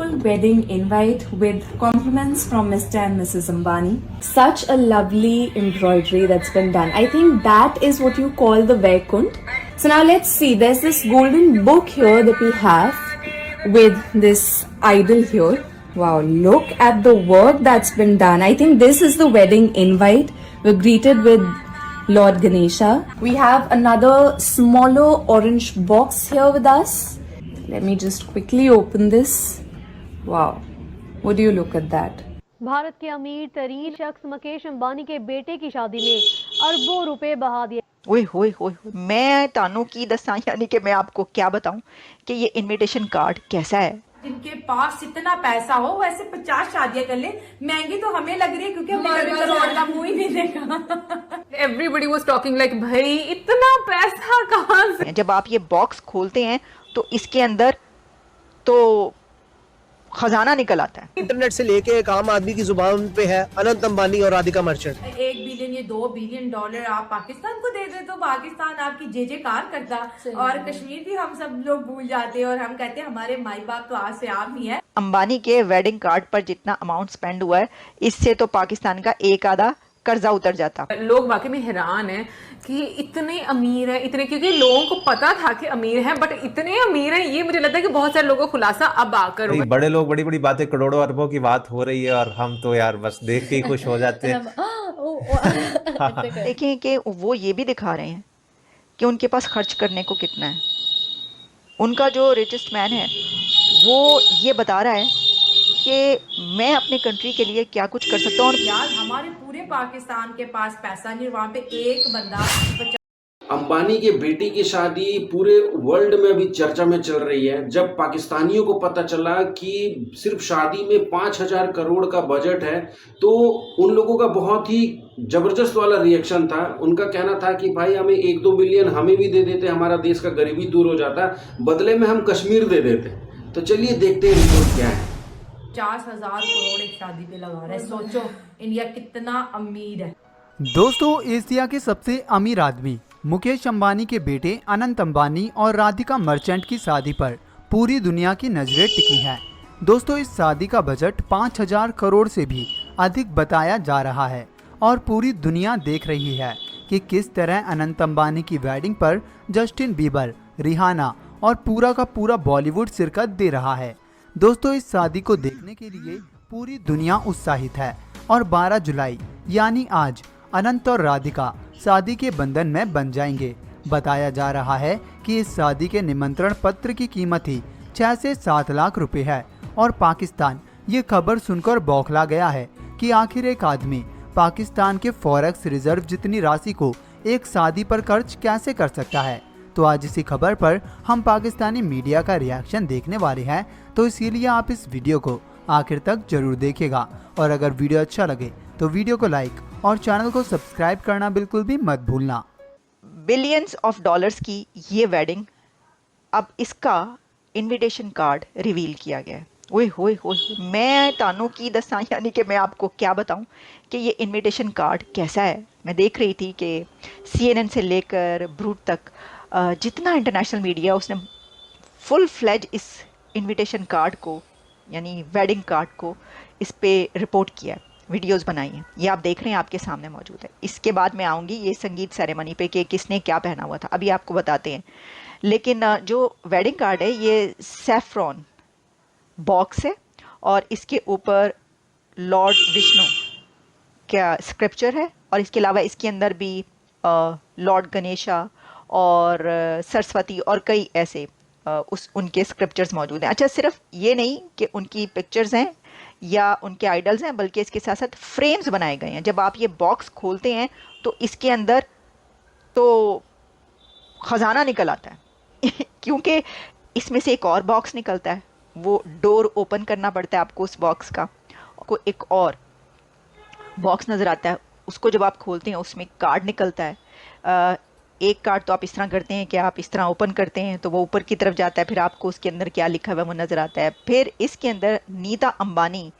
beautiful wedding invite with compliments from Mr. and Mrs. Ambani. Such a lovely embroidery that's been done. I think that is what you call the Vaikund. So now let's see. There's this golden book here that we have with this idol here. Wow, look at the work that's been done. I think this is the wedding invite. We're greeted with Lord Ganesha. We have another smaller orange box here with us. Let me just quickly open this. Wow, what do you look at that? Bharat के अमीर तरीन शख्स मुकेश अंबानी के बेटे की शादी में अरबों रुपए बहा दिए। ओए होए होए होए, मैं तानू की दसा, यानी कि मैं आपको क्या बताऊं कि ये इनविटेशन कार्ड कैसा है। जिनके पास इतना पैसा हो वैसे 50 शादियां कर ले, महंगी तो हमें लग रही है क्योंकि हमने कभी करोड़ का मुंह ही नहीं देखा। Everybody was talking like भाई इतना पैसा कहाँ से। जब आप ये बॉक्स खोलते हैं तो इसके अंदर तो खजाना निकल आता है। इंटरनेट से लेके एक आम आदमी की जुबान पे है अनंत अंबानी और राधिका मर्चेंट। 1 बिलियन या 2 बिलियन डॉलर आप पाकिस्तान को दे दे तो पाकिस्तान आपकी जे जे कार करता, और कश्मीर भी हम सब लोग भूल जाते हैं और हम कहते हैं हमारे माई बाप तो आज से आप ही है। अंबानी के वेडिंग कार्ड पर जितना अमाउंट स्पेंड हुआ है, इससे तो पाकिस्तान का एक आधा कर्जा उतर जाता। लोग वाकई में हैरान हैं कि इतने अमीर हैं, इतने, क्योंकि लोगों को पता था कि अमीर हैं, बट इतने अमीर हैं, ये मुझे लगता है कि बहुत सारे लोगों को खुलासा अब आकर हुआ। बड़े लोग बड़ी बड़ी बातें, करोड़ों अरबों की बात हो रही है और हम तो यार बस देख के ही खुश हो जाते हैं। देखें कि वो ये भी दिखा रहे हैं कि उनके पास खर्च करने को कितना है। उनका जो रिचेस्ट मैन है वो ये बता रहा है कि मैं अपने कंट्री के लिए क्या कुछ कर सकता हूँ। यार हमारे पूरे पाकिस्तान के पास पैसा नहीं, वहाँ पे एक बंदा अंबानी के बेटी की शादी पूरे वर्ल्ड में अभी चर्चा में चल रही है। जब पाकिस्तानियों को पता चला कि सिर्फ शादी में 5,000 करोड़ का बजट है तो उन लोगों का बहुत ही जबरदस्त वाला रिएक्शन था। उनका कहना था कि भाई हमें 1-2 बिलियन हमें भी दे देते, हमारा देश का गरीबी दूर हो जाता, बदले में हम कश्मीर दे देते। तो चलिए देखते हैं रिपोर्ट क्या है। 50,000 करोड़ एक शादी पे लगा रहा है। सोचो इंडिया कितना अमीर है। दोस्तों, एशिया के सबसे अमीर आदमी मुकेश अंबानी के बेटे अनंत अंबानी और राधिका मर्चेंट की शादी पर पूरी दुनिया की नजरें टिकी हैं। दोस्तों, इस शादी का बजट 5,000 करोड़ से भी अधिक बताया जा रहा है और पूरी दुनिया देख रही है कि किस तरह अनंत अंबानी की वेडिंग पर जस्टिन बीबर, रिहाना और पूरा का पूरा बॉलीवुड शिरकत दे रहा है। दोस्तों, इस शादी को देखने के लिए पूरी दुनिया उत्साहित है और 12 जुलाई यानी आज अनंत और राधिका शादी के बंधन में बन जाएंगे। बताया जा रहा है कि इस शादी के निमंत्रण पत्र की कीमत ही 6 से 7 लाख रुपए है और पाकिस्तान ये खबर सुनकर बौखला गया है कि आखिर एक आदमी पाकिस्तान के फॉरेक्स रिजर्व जितनी राशि को एक शादी पर खर्च कैसे कर सकता है। तो आज इसी खबर पर हम पाकिस्तानी मीडिया का रिएक्शन देखने वाले हैं, तो इसीलिए आप इस वीडियो को आखिर तक जरूर देखिएगा और अगर वीडियो अच्छा लगे तो वीडियो को लाइक और चैनल को सब्सक्राइब करना बिल्कुल भी मत भूलना। बिलियंस ऑफ डॉलर्स की ये वेडिंग, अब इसका इनविटेशन कार्ड रिवील किया गया है। ओए होए होए, मैं तानू की दसा, यानी कि मैं आपको क्या बताऊं कि ये इनविटेशन कार्ड कैसा है। मैं देख रही थी कि CNN से लेकर ब्रूट तक जितना इंटरनेशनल मीडिया उसने फुल फ्लेज इस इनविटेशन कार्ड को, यानी वेडिंग कार्ड को, इस पे रिपोर्ट किया है, वीडियोस बनाई हैं। ये आप देख रहे हैं, आपके सामने मौजूद है। इसके बाद मैं आऊँगी ये संगीत सेरेमनी पे कि किसने क्या पहना हुआ था, अभी आपको बताते हैं। लेकिन जो वेडिंग कार्ड है ये सैफ्रॉन बॉक्स है और इसके ऊपर लॉर्ड विष्णु का स्क्रिप्चर है और इसके अलावा इसके अंदर भी लॉर्ड गणेशा और सरस्वती और कई ऐसे उनके स्क्रिप्चर्स मौजूद हैं। अच्छा, सिर्फ ये नहीं कि उनकी पिक्चर्स हैं या उनके आइडल्स हैं, बल्कि इसके साथ साथ फ्रेम्स बनाए गए हैं। जब आप ये बॉक्स खोलते हैं तो इसके अंदर तो खजाना निकल आता है क्योंकि इसमें से एक और बॉक्स निकलता है, वो डोर ओपन करना पड़ता है आपको उस बॉक्स का, को एक और बॉक्स नज़र आता है, उसको जब आप खोलते हैं उसमें कार्ड निकलता है। एक कार्ड तो आप इस तरह करते हैं कि आप इस तरह ओपन करते हैं तो वो ऊपर की तरफ जाता है, फिर आपको उसके अंदर क्या लिखा हुआ है वो नज़र आता है। फिर इसके अंदर नीता अंबानी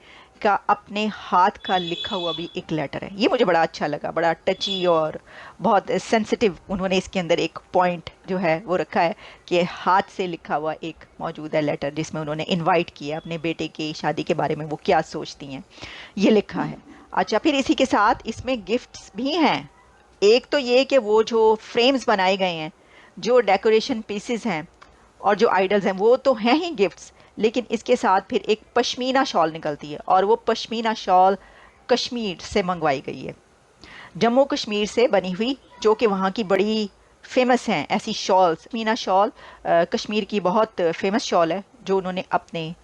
का अपने हाथ का लिखा हुआ भी एक लेटर है। ये मुझे बड़ा अच्छा लगा, बड़ा टची और बहुत सेंसिटिव उन्होंने इसके अंदर एक पॉइंट जो है वो रखा है कि हाथ से लिखा हुआ एक मौजूद है लेटर, जिसमें उन्होंने इनवाइट किया अपने बेटे की शादी के बारे में वो क्या सोचती हैं, ये लिखा है। अच्छा, फिर इसी के साथ इसमें गिफ्ट्स भी हैं। एक तो ये कि वो जो फ्रेम्स बनाए गए हैं, जो डेकोरेशन पीसेस हैं और जो आइडल्स हैं, वो तो हैं ही गिफ्ट्स, लेकिन इसके साथ फिर एक पश्मीना शॉल निकलती है, और वो पश्मीना शॉल कश्मीर से मंगवाई गई है, जम्मू कश्मीर से बनी हुई, जो कि वहाँ की बड़ी फेमस हैं ऐसी शॉल्स। पश्मीना शॉल कश्मीर की बहुत फेमस शॉल है, जो उन्होंने अपने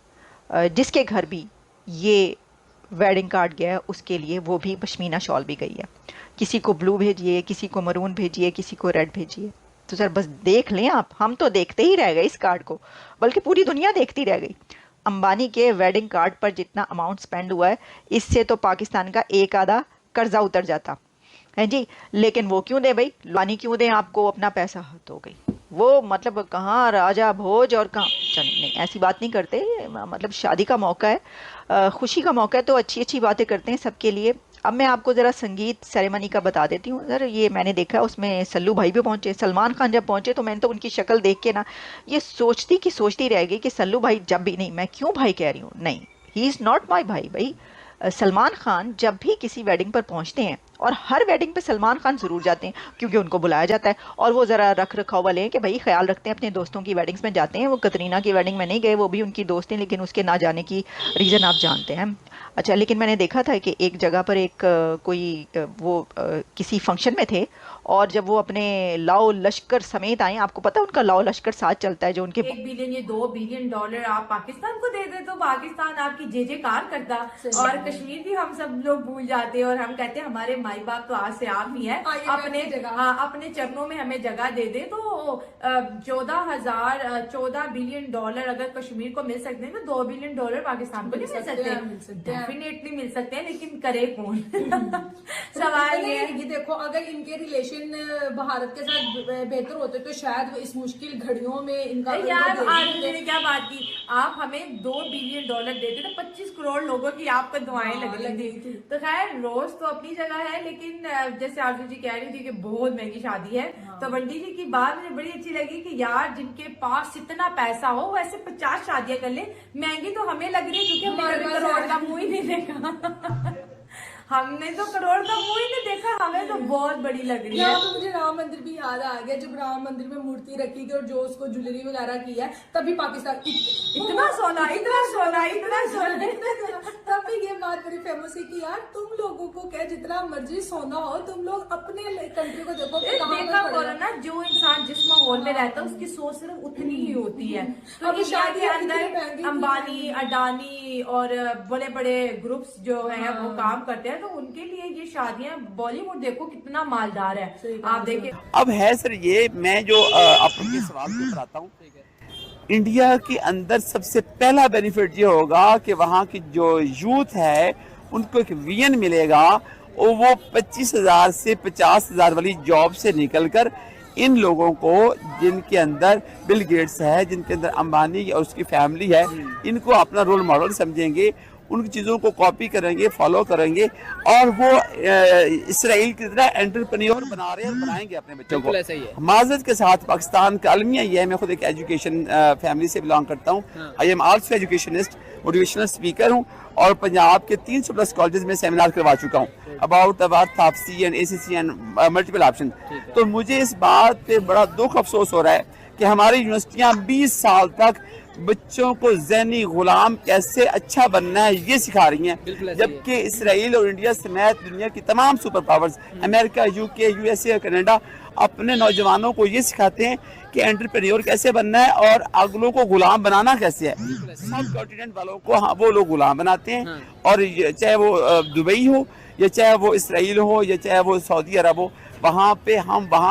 जिसके घर भी ये वेडिंग कार्ड गया है उसके लिए वो भी पश्मीना शॉल भी गई है। किसी को ब्लू भेजिए, किसी को मरून भेजिए, किसी को रेड भेजिए। तो सर बस देख लें आप, हम तो देखते ही रह गए इस कार्ड को, बल्कि पूरी दुनिया देखती रह गई। अंबानी के वेडिंग कार्ड पर जितना अमाउंट स्पेंड हुआ है, इससे तो पाकिस्तान का एक आधा कर्जा उतर जाता है जी। लेकिन वो क्यों दे भाई, अंबानी क्यों दें आपको अपना पैसा? हद हो गई वो, मतलब कहाँ राजा भोज और कहाँ, चल नहीं ऐसी बात नहीं करते। मतलब शादी का मौका है, खुशी का मौका है, तो अच्छी अच्छी बातें करते हैं सबके लिए। अब मैं आपको ज़रा संगीत सेरेमनी का बता देती हूँ। सर ये मैंने देखा, उसमें सल्लू भाई भी पहुँचे। सलमान खान जब पहुँचे तो मैंने तो उनकी शक्ल देख के ना ये सोचती रह गई कि सल्लू भाई जब भी, नहीं मैं क्यों भाई कह रही हूँ, नहीं ही इज़ नॉट माई भाई। सलमान खान जब भी किसी वेडिंग पर पहुंचते हैं, और हर वेडिंग पे सलमान खान ज़रूर जाते हैं क्योंकि उनको बुलाया जाता है, और वो ज़रा रख रखाव वाले हैं कि भाई ख्याल रखते हैं, अपने दोस्तों की वेडिंग्स में जाते हैं। वो कतरीना की वेडिंग में नहीं गए, वो भी उनकी दोस्त हैं, लेकिन उसके ना जाने की रीज़न आप जानते हैं। अच्छा, लेकिन मैंने देखा था कि एक जगह पर एक किसी फंक्शन में थे, और जब वो अपने लाओ लश्कर समेत आए, आपको पता है उनका लाओ लश्कर साथ चलता है, जो उनके 1 बिलियन या 2 बिलियन डॉलर आप पाकिस्तान को दे दे तो पाकिस्तान आपकी जे कार करता, और कश्मीर भी हम सब लोग भूल जाते, और हम कहते हैं हमारे माई बाप तो आज से आप ही हैं, अपने चरणों में हमें जगह दे दे। तो 14 बिलियन डॉलर अगर कश्मीर को मिल सकते हैं तो 2 बिलियन डॉलर पाकिस्तान को नहीं मिल सकते? डेफिनेटली मिल सकते हैं, लेकिन करे कौन? सवाल ये देखो, अगर इनके रिलेशन भारत के साथ बेहतर होते तो शायद वो इस मुश्किल घड़ियों में इनका यार आदमी ने क्या बात की, आप हमें 2 बिलियन डॉलर देते तो 25 करोड़ लोगों की आपको दुआएं लग रही थी। तो खैर रोज तो अपनी जगह है, लेकिन जैसे आरजू जी कह रही थी कि बहुत महंगी शादी है, तो बंटी जी की बात मुझे बड़ी अच्छी लगी कि यार जिनके पास इतना पैसा हो वैसे 50 शादियां कर ले। महंगी तो हमें लग रही है क्योंकि हमने करोड़ का मुंह ही नहीं देखा। हमने तो करोड़ का मुंह ही नहीं देखा, हमें तो बहुत बड़ी लग रही है। तो मुझे राम मंदिर भी याद आ गया, जब राम मंदिर में मूर्ति रखी थी और जो उसको ज्वेलरी वगैरह की है, तभी पाकिस्तान इतना सोना तब भी ये बात बड़ी फेमस है कि यार तुम लोगों को क्या जितना मर्जी सोना हो, तुम लोग अपने कंट्री को देखो। देखा बोला ना, जो इंसान जिस माहौल में रहता है उसकी सोच सिर्फ उतनी ही होती है। तो इंडिया के अंदर अंबानी, अडानी और बड़े बड़े ग्रुप्स जो हैं वो काम करते हैं, तो उनके लिए ये शादियां, बॉलीवुड देखो कितना मालदार है, आप देखिए। अब है सर ये, मैं जो आपके सवाल को बताता हूँ, इंडिया के अंदर सबसे पहला बेनिफिट ये होगा कि वहाँ की जो यूथ है उनको एक विजन मिलेगा, और वो 25,000 से 50,000 वाली जॉब से निकलकर इन लोगों को, जिनके अंदर बिल गेट्स है, जिनके अंदर अंबानी और उसकी फैमिली है, इनको अपना रोल मॉडल समझेंगे, उनकी चीज़ों को कॉपी करेंगे, फॉलो करेंगे, और वो इसराइल की तरह एंटरप्रेन्योर बना रहे हैं और बनाएंगे अपने बच्चों को। ऐसा ही है। माजरत के साथ पाकिस्तान का अलमिया ये है, मैं खुद एक एजुकेशन फैमिली से बिलोंग करता हूँ। I am also educationist, motivational speaker हूँ, और पंजाब के 300+ कॉलेजेस में सेमिनार करवा चुका हूँ अबाउट ताफसी and ACC and multiple option. तो मुझे इस बात पे बड़ा दुख अफसोस हो रहा है कि हमारी यूनिवर्सिटियाँ 20 साल तक बच्चों को ज़हनी गुलाम कैसे अच्छा बनना है ये सिखा रही हैं, जबकि इसराइल और इंडिया समेत दुनिया की तमाम super powers, America, UK, USA और कनाडा अपने नौजवानों को ये सिखाते हैं कि एंटरप्रेन्योर कैसे बनना है और अगलों को गुलाम बनाना कैसे है। सब कॉन्टिनेंट वालों को वो लोग गुलाम बनाते हैं, और चाहे वो दुबई हो, या चाहे वो इसराइल हो, या चाहे वो सऊदी अरब हो, वहाँ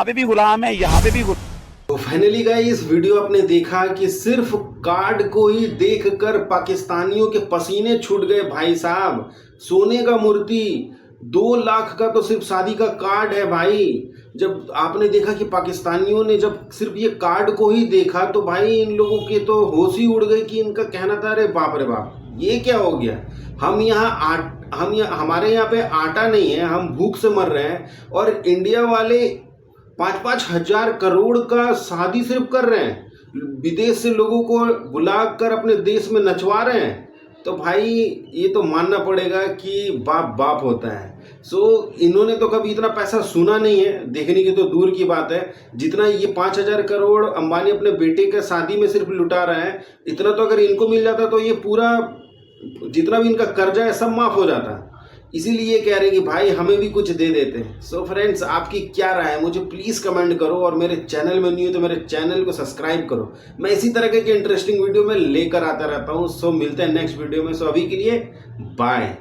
पे भी गुलाम है, यहाँ पे भी गुलाम। तो फाइनली गाइस, इस वीडियो आपने देखा कि सिर्फ कार्ड को ही देखकर पाकिस्तानियों के पसीने छूट गए भाई साहब। सोने का मूर्ति 2 लाख का तो सिर्फ शादी का कार्ड है भाई। जब आपने देखा कि पाकिस्तानियों ने जब सिर्फ ये कार्ड को ही देखा तो भाई इन लोगों के तो होश ही उड़ गई कि इनका कहना था अरे बाप रे बाप, ये क्या हो गया? हमारे यहाँ पे आटा नहीं है, हम भूख से मर रहे हैं और इंडिया वाले 5-5 हजार करोड़ का शादी सिर्फ कर रहे हैं, विदेश से लोगों को बुलाकर अपने देश में नचवा रहे हैं। तो भाई ये तो मानना पड़ेगा कि बाप बाप होता है। इन्होंने तो कभी इतना पैसा सुना नहीं है, देखने की तो दूर की बात है। जितना ये 5,000 करोड़ अंबानी अपने बेटे के शादी में सिर्फ लुटा रहे हैं, इतना तो अगर इनको मिल जाता तो ये पूरा जितना भी इनका कर्जा है सब माफ हो जाता। इसीलिए ये कह रहे हैं कि भाई हमें भी कुछ दे देते। सो फ्रेंड्स, आपकी क्या राय है मुझे प्लीज़ कमेंट करो, और मेरे चैनल में नहीं हो तो मेरे चैनल को सब्सक्राइब करो। मैं इसी तरह के इंटरेस्टिंग वीडियो में लेकर आता रहता हूँ। सो मिलते हैं नेक्स्ट वीडियो में। सो अभी के लिए बाय।